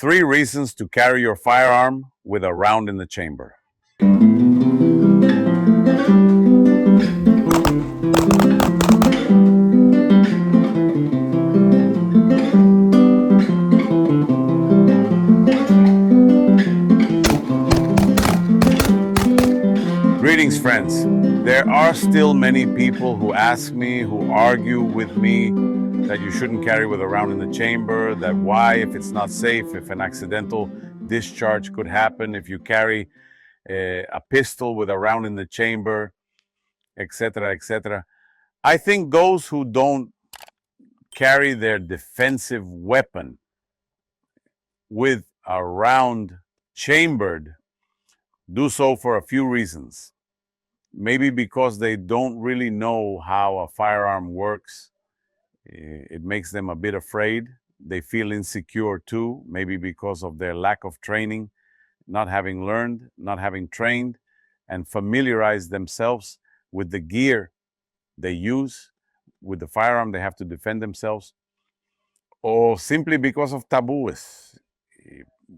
3 reasons to carry your firearm with a round in the chamber. Greetings, friends. There are still many people who ask me, who argue with me that you shouldn't carry with a round in the chamber, that why, if it's not safe, if an accidental discharge could happen, if you carry a pistol with a round in the chamber, etc., etc. I think those who don't carry their defensive weapon with a round chambered do so for a few reasons. Maybe because they don't really know how a firearm works. It makes them a bit afraid. They feel insecure too, maybe because of their lack of training, not having learned, not having trained, and familiarized themselves with the gear they use, with the firearm they have to defend themselves, or simply because of taboos.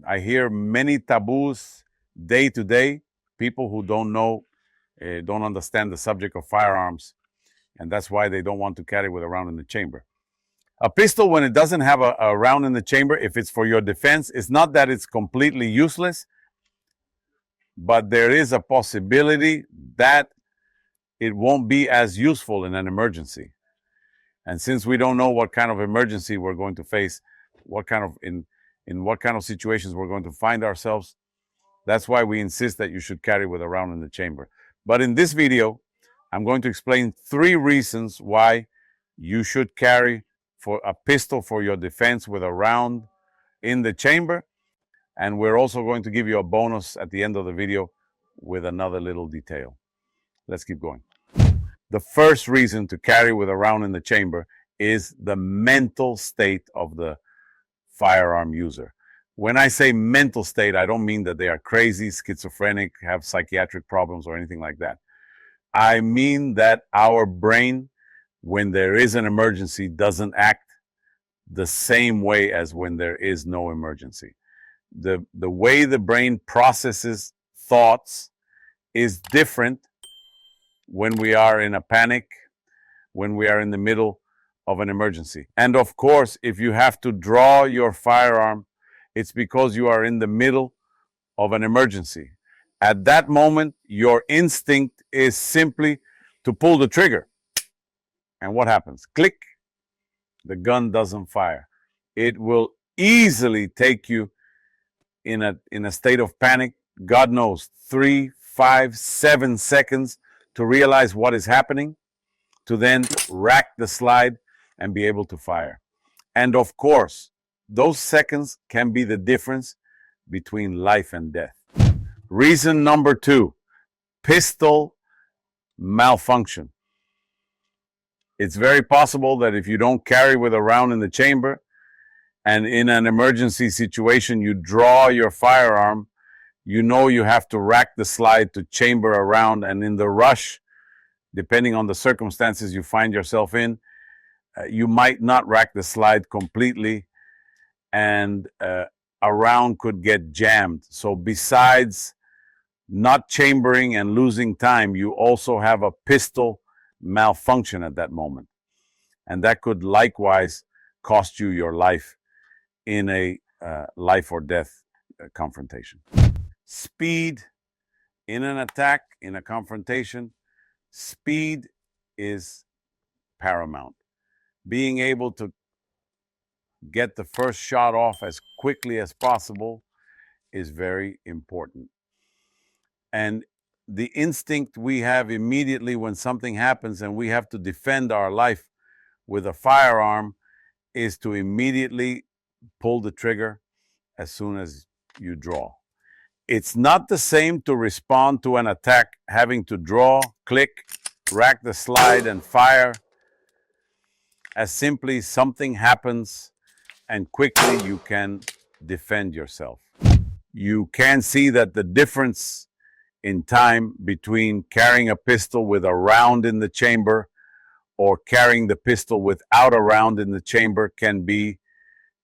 I hear many taboos day to day, people who don't know, don't understand the subject of firearms, and that's why they don't want to carry with a round in the chamber. A pistol, when it doesn't have a round in the chamber, if it's for your defense, it's not that it's completely useless, but there is a possibility that it won't be as useful in an emergency. And since we don't know what kind of emergency we're going to face, in what kind of situations we're going to find ourselves, that's why we insist that you should carry with a round in the chamber. But in this video, I'm going to explain 3 reasons why you should carry for a pistol for your defense with a round in the chamber. And we're also going to give you a bonus at the end of the video with another little detail. Let's keep going. The first reason to carry with a round in the chamber is the mental state of the firearm user. When I say mental state, I don't mean that they are crazy, schizophrenic, have psychiatric problems or anything like that. I mean that our brain, when there is an emergency, doesn't act the same way as when there is no emergency. The way the brain processes thoughts is different when we are in a panic, when we are in the middle of an emergency. And of course, if you have to draw your firearm, it's because you are in the middle of an emergency. At that moment, your instinct is simply to pull the trigger. And what happens? Click. The gun doesn't fire. It will easily take you in a state of panic, God knows, 3, 5, 7 seconds to realize what is happening, to then rack the slide and be able to fire. And of course, those seconds can be the difference between life and death. Reason number 2, pistol malfunction. It's very possible that if you don't carry with a round in the chamber and in an emergency situation you draw your firearm, you know you have to rack the slide to chamber a round, and in the rush, depending on the circumstances you find yourself in, you might not rack the slide completely, and a round could get jammed. So besides not chambering and losing time, you also have a pistol malfunction at that moment. And that could likewise cost you your life in a life or death confrontation. Speed in an attack, in a confrontation, speed is paramount. Being able to get the first shot off as quickly as possible is very important. And the instinct we have immediately when something happens and we have to defend our life with a firearm is to immediately pull the trigger as soon as you draw. It's not the same to respond to an attack having to draw, click, rack the slide and fire, as simply something happens and quickly you can defend yourself. You can see that the difference in time between carrying a pistol with a round in the chamber or carrying the pistol without a round in the chamber can be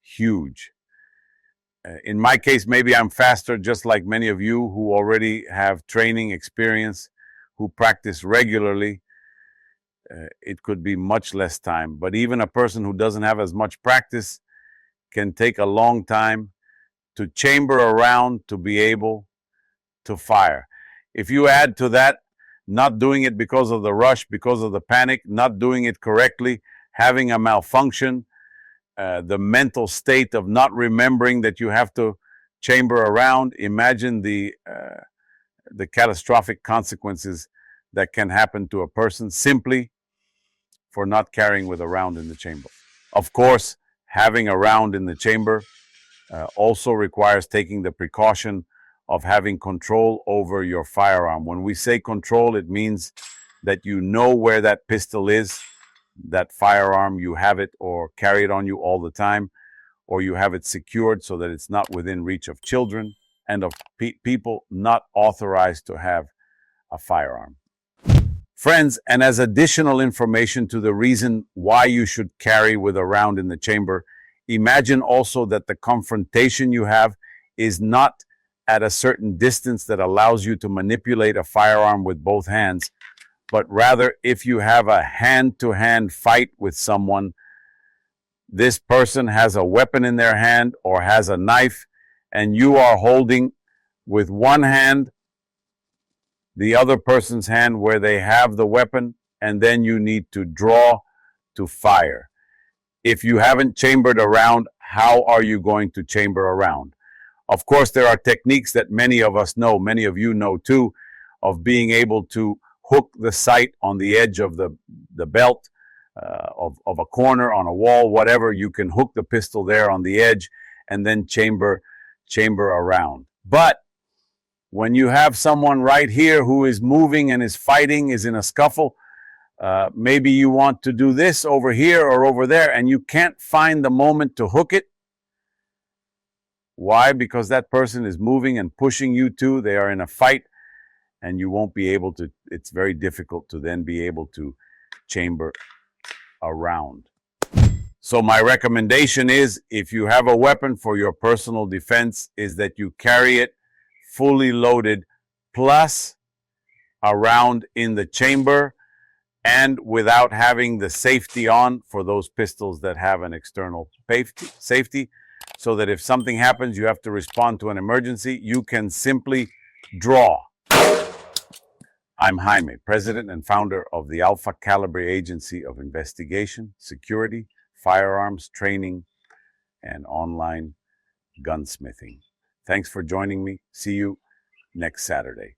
huge. In my case, maybe I'm faster, just like many of you who already have training experience, who practice regularly. It could be much less time. But even a person who doesn't have as much practice can take a long time to chamber around to be able to fire. If you add to that, not doing it because of the rush, because of the panic, not doing it correctly, having a malfunction, the mental state of not remembering that you have to chamber around, imagine the catastrophic consequences that can happen to a person simply for not carrying with a round in the chamber. Of course, having a round in the chamber also requires taking the precaution of having control over your firearm. When we say control, it means that you know where that pistol is, that firearm, you have it or carry it on you all the time, or you have it secured so that it's not within reach of children and of people not authorized to have a firearm. Friends, and as additional information to the reason why you should carry with a round in the chamber, imagine also that the confrontation you have is not at a certain distance that allows you to manipulate a firearm with both hands, but rather if you have a hand-to-hand fight with someone, this person has a weapon in their hand or has a knife, and you are holding with one hand the other person's hand where they have the weapon, and then you need to draw to fire. If you haven't chambered a round, how are you going to chamber a round? Of course, there are techniques that many of us know, many of you know too, of being able to hook the sight on the edge of the belt, of a corner, on a wall, whatever. You can hook the pistol there on the edge and then chamber a round. But when you have someone right here who is moving and is fighting, is in a scuffle, maybe you want to do this over here or over there, and you can't find the moment to hook it. Why? Because that person is moving and pushing you too. They are in a fight, and you won't be able to, it's very difficult to then be able to chamber a round. So my recommendation is, if you have a weapon for your personal defense, is that you carry it fully loaded, plus a round in the chamber, and without having the safety on for those pistols that have an external safety, so that if something happens, you have to respond to an emergency, you can simply draw. I'm Jaime, president and founder of the AlphaCalibre Agency of Investigation, Security, Firearms Training, and Online Gunsmithing. Thanks for joining me. See you next Saturday.